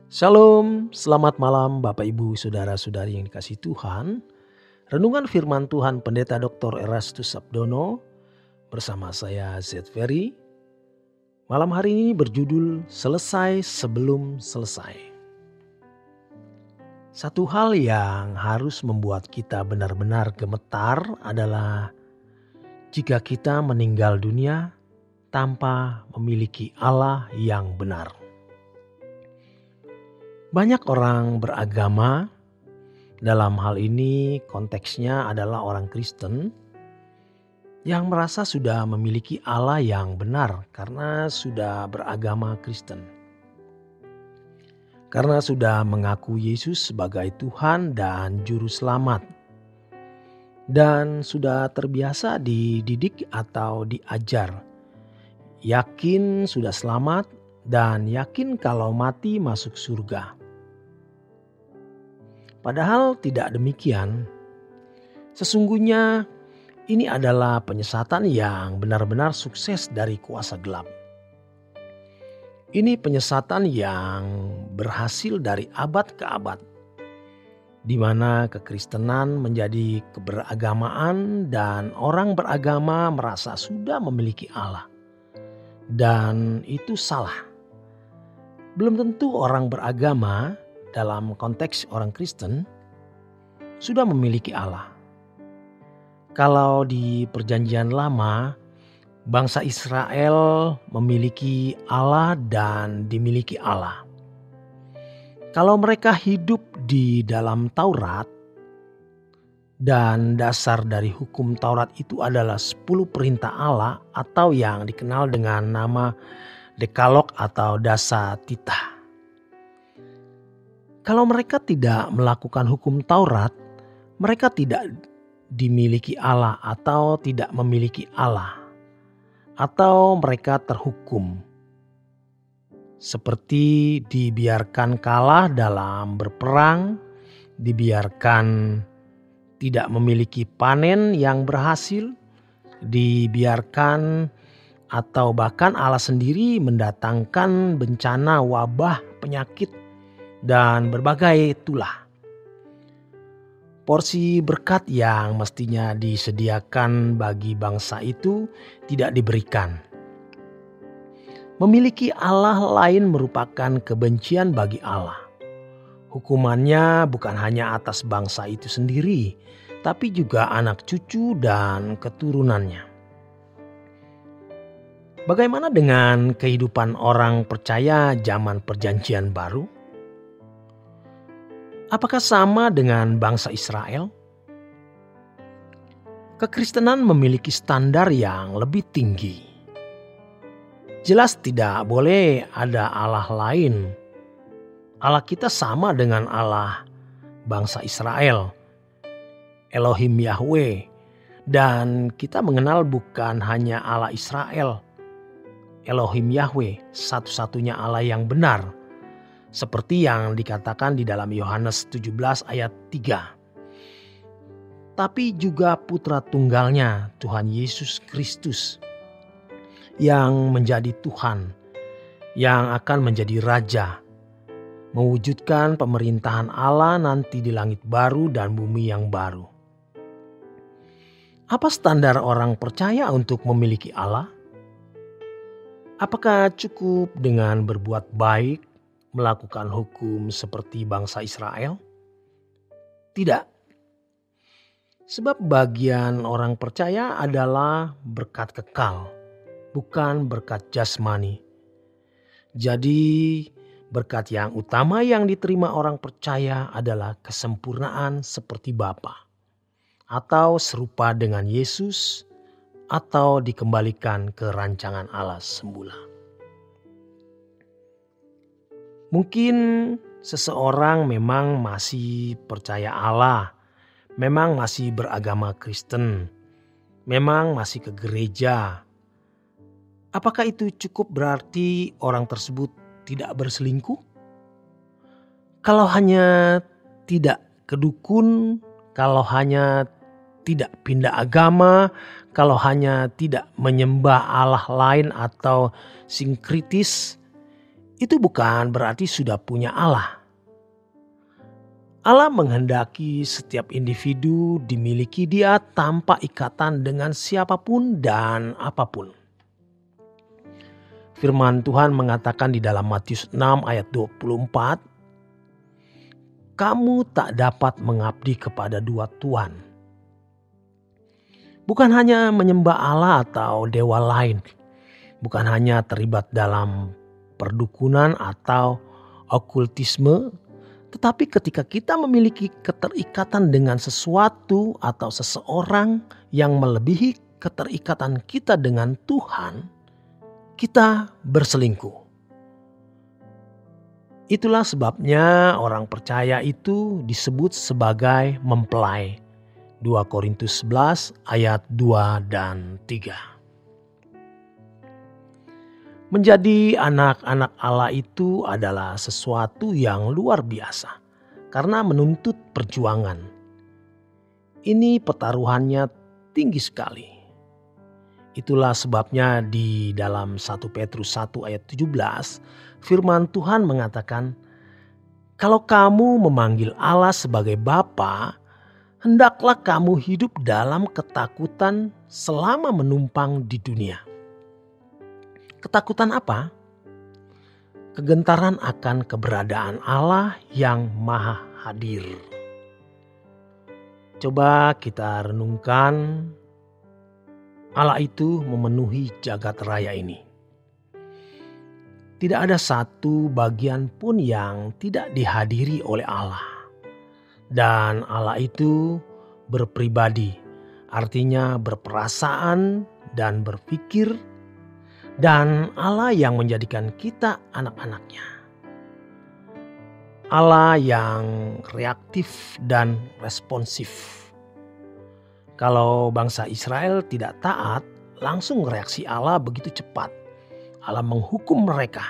Shalom, selamat malam Bapak Ibu Saudara-saudari yang dikasihi Tuhan. Renungan firman Tuhan Pendeta Dr. Erastus Sabdono bersama saya Z. Ferry. Malam hari ini berjudul Selesai Sebelum Selesai. Satu hal yang harus membuat kita benar-benar gemetar adalah jika kita meninggal dunia tanpa memiliki Allah yang benar. Banyak orang beragama, dalam hal ini konteksnya adalah orang Kristen, yang merasa sudah memiliki Allah yang benar karena sudah beragama Kristen. Karena sudah mengaku Yesus sebagai Tuhan dan Juru Selamat. Dan sudah terbiasa dididik atau diajar. Yakin sudah selamat dan yakin kalau mati masuk surga. Padahal tidak demikian. Sesungguhnya ini adalah penyesatan yang benar-benar sukses dari kuasa gelap. Ini penyesatan yang berhasil dari abad ke abad, di mana kekristenan menjadi keberagamaan dan orang beragama merasa sudah memiliki Allah. Dan itu salah. Belum tentu orang beragama dalam konteks orang Kristen sudah memiliki Allah. Kalau di Perjanjian Lama, bangsa Israel memiliki Allah dan dimiliki Allah. Kalau mereka hidup di dalam Taurat dan dasar dari hukum Taurat itu adalah 10 perintah Allah atau yang dikenal dengan nama Dekalog atau Dasa Titah. Kalau mereka tidak melakukan hukum Taurat, mereka tidak dimiliki Allah atau tidak memiliki Allah. Atau mereka terhukum. Seperti dibiarkan kalah dalam berperang, dibiarkan tidak memiliki panen yang berhasil, dibiarkan atau bahkan Allah sendiri mendatangkan bencana, wabah, penyakit, dan berbagai tulah. Porsi berkat yang mestinya disediakan bagi bangsa itu tidak diberikan. Memiliki Allah lain merupakan kebencian bagi Allah. Hukumannya bukan hanya atas bangsa itu sendiri, tapi juga anak cucu dan keturunannya. Bagaimana dengan kehidupan orang percaya zaman Perjanjian Baru? Apakah sama dengan bangsa Israel? Kekristenan memiliki standar yang lebih tinggi. Jelas tidak boleh ada Allah lain. Allah kita sama dengan Allah bangsa Israel, Elohim Yahweh. Dan kita mengenal bukan hanya Allah Israel, Elohim Yahweh, satu-satunya Allah yang benar. Seperti yang dikatakan di dalam Yohanes 17 ayat 3. Tapi juga putra tunggalnya Tuhan Yesus Kristus yang menjadi Tuhan, yang akan menjadi Raja, mewujudkan pemerintahan Allah nanti di langit baru dan bumi yang baru. Apa standar orang percaya untuk memiliki Allah? Apakah cukup dengan berbuat baik, melakukan hukum seperti bangsa Israel? Tidak. Sebab bagian orang percaya adalah berkat kekal, bukan berkat jasmani. Jadi berkat yang utama yang diterima orang percaya adalah kesempurnaan seperti Bapa, atau serupa dengan Yesus, atau dikembalikan ke rancangan Allah semula. Mungkin seseorang memang masih percaya Allah, memang masih beragama Kristen, memang masih ke gereja. Apakah itu cukup berarti orang tersebut tidak berselingkuh? Kalau hanya tidak ke dukun, kalau hanya tidak pindah agama, kalau hanya tidak menyembah Allah lain atau sinkritis, itu bukan berarti sudah punya Allah. Allah menghendaki setiap individu dimiliki Dia tanpa ikatan dengan siapapun dan apapun. Firman Tuhan mengatakan di dalam Matius 6 ayat 24, "Kamu tak dapat mengabdi kepada dua tuan." Bukan hanya menyembah Allah atau dewa lain, bukan hanya terlibat dalam perdukunan atau okultisme, tetapi ketika kita memiliki keterikatan dengan sesuatu atau seseorang yang melebihi keterikatan kita dengan Tuhan, kita berselingkuh. Itulah sebabnya orang percaya itu disebut sebagai mempelai. 2 Korintus 11 ayat 2 dan 3. Menjadi anak-anak Allah itu adalah sesuatu yang luar biasa karena menuntut perjuangan. Ini pertaruhannya tinggi sekali. Itulah sebabnya di dalam 1 Petrus 1 ayat 17 firman Tuhan mengatakan, "Kalau kamu memanggil Allah sebagai Bapa, hendaklah kamu hidup dalam ketakutan selama menumpang di dunia." Ketakutan apa? Kegentaran akan keberadaan Allah yang maha hadir. Coba kita renungkan, Allah itu memenuhi jagat raya ini. Tidak ada satu bagian pun yang tidak dihadiri oleh Allah. Dan Allah itu berpribadi, artinya berperasaan dan berpikir. Dan Allah yang menjadikan kita anak-anaknya. Allah yang reaktif dan responsif. Kalau bangsa Israel tidak taat, langsung reaksi Allah begitu cepat. Allah menghukum mereka.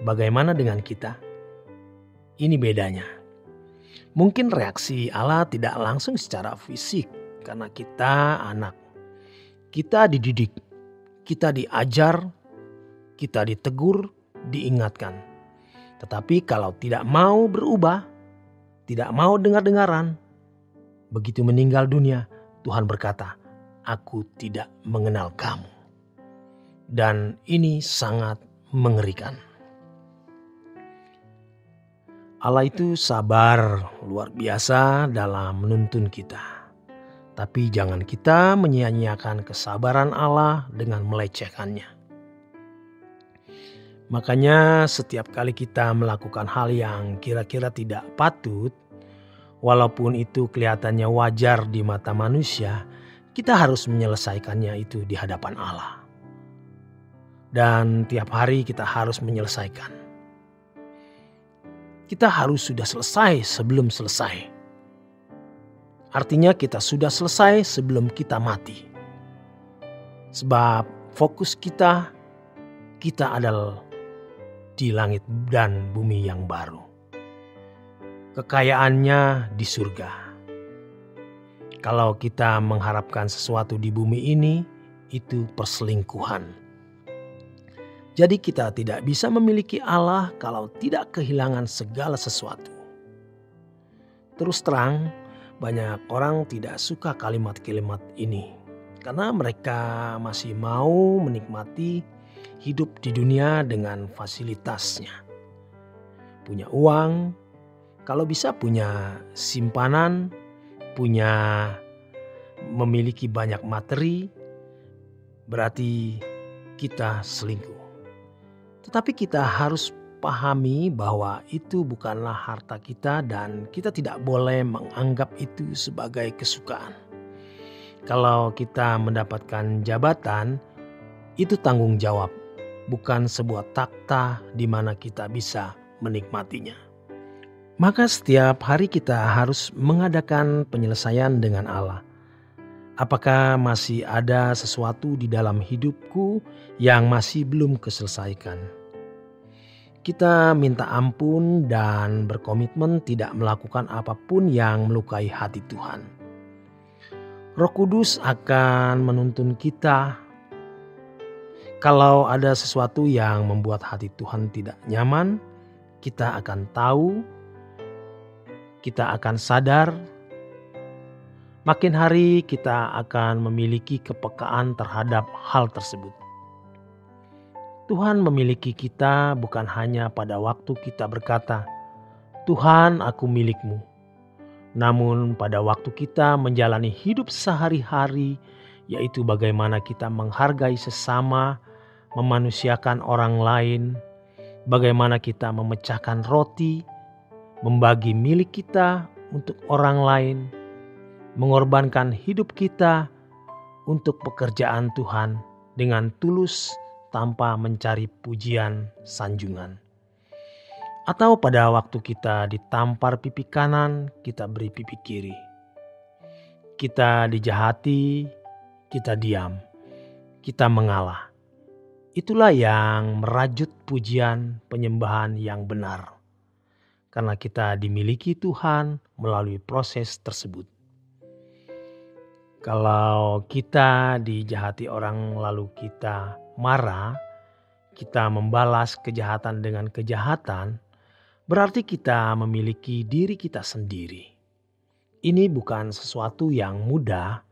Bagaimana dengan kita? Ini bedanya. Mungkin reaksi Allah tidak langsung secara fisik karena kita anak. Kita dididik. Kita diajar, kita ditegur, diingatkan. Tetapi kalau tidak mau berubah, tidak mau dengar-dengaran, begitu meninggal dunia, Tuhan berkata, "Aku tidak mengenal kamu." Dan ini sangat mengerikan. Allah itu sabar luar biasa dalam menuntun kita. Tapi jangan kita menyia-nyiakan kesabaran Allah dengan melecehkannya. Makanya setiap kali kita melakukan hal yang kira-kira tidak patut, walaupun itu kelihatannya wajar di mata manusia, kita harus menyelesaikannya itu di hadapan Allah. Dan tiap hari kita harus menyelesaikan. Kita harus sudah selesai sebelum selesai. Artinya kita sudah selesai sebelum kita mati. Sebab fokus kita adalah di langit dan bumi yang baru. Kekayaannya di surga. Kalau kita mengharapkan sesuatu di bumi ini, itu perselingkuhan. Jadi kita tidak bisa memiliki Allah kalau tidak kehilangan segala sesuatu. Terus terang, banyak orang tidak suka kalimat-kalimat ini karena mereka masih mau menikmati hidup di dunia dengan fasilitasnya. Punya uang, kalau bisa punya simpanan, memiliki banyak materi, berarti kita selingkuh. Tetapi kita harus pahami bahwa itu bukanlah harta kita dan kita tidak boleh menganggap itu sebagai kesukaan. Kalau kita mendapatkan jabatan, itu tanggung jawab, bukan sebuah takhta di mana kita bisa menikmatinya. Maka setiap hari kita harus mengadakan penyelesaian dengan Allah. Apakah masih ada sesuatu di dalam hidupku yang masih belum keselesaikan? Kita minta ampun dan berkomitmen tidak melakukan apapun yang melukai hati Tuhan. Roh Kudus akan menuntun kita. Kalau ada sesuatu yang membuat hati Tuhan tidak nyaman, kita akan tahu, kita akan sadar, makin hari kita akan memiliki kepekaan terhadap hal tersebut. Tuhan memiliki kita bukan hanya pada waktu kita berkata, "Tuhan, aku milik-Mu." Namun pada waktu kita menjalani hidup sehari-hari, yaitu bagaimana kita menghargai sesama, memanusiakan orang lain, bagaimana kita memecahkan roti, membagi milik kita untuk orang lain, mengorbankan hidup kita untuk pekerjaan Tuhan dengan tulus tanpa mencari pujian sanjungan. Atau pada waktu kita ditampar pipi kanan, kita beri pipi kiri. Kita dijahati, kita diam, kita mengalah. Itulah yang merajut pujian penyembahan yang benar. Karena kita dimiliki Tuhan melalui proses tersebut. Kalau kita dijahati orang lalu kita marah, kita membalas kejahatan dengan kejahatan, berarti kita memiliki diri kita sendiri. Ini bukan sesuatu yang mudah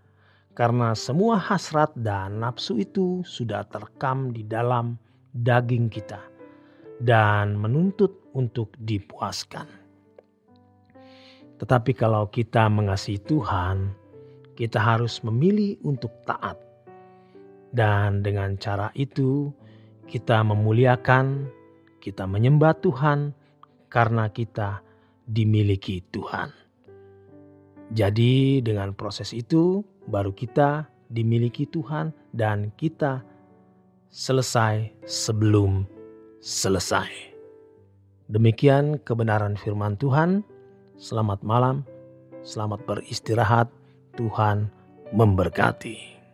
karena semua hasrat dan nafsu itu sudah terekam di dalam daging kita dan menuntut untuk dipuaskan. Tetapi kalau kita mengasihi Tuhan, kita harus memilih untuk taat. Dan dengan cara itu kita memuliakan, kita menyembah Tuhan karena kita dimiliki Tuhan. Jadi dengan proses itu baru kita dimiliki Tuhan dan kita selesai sebelum selesai. Demikian kebenaran firman Tuhan. Selamat malam, selamat beristirahat. Tuhan memberkati.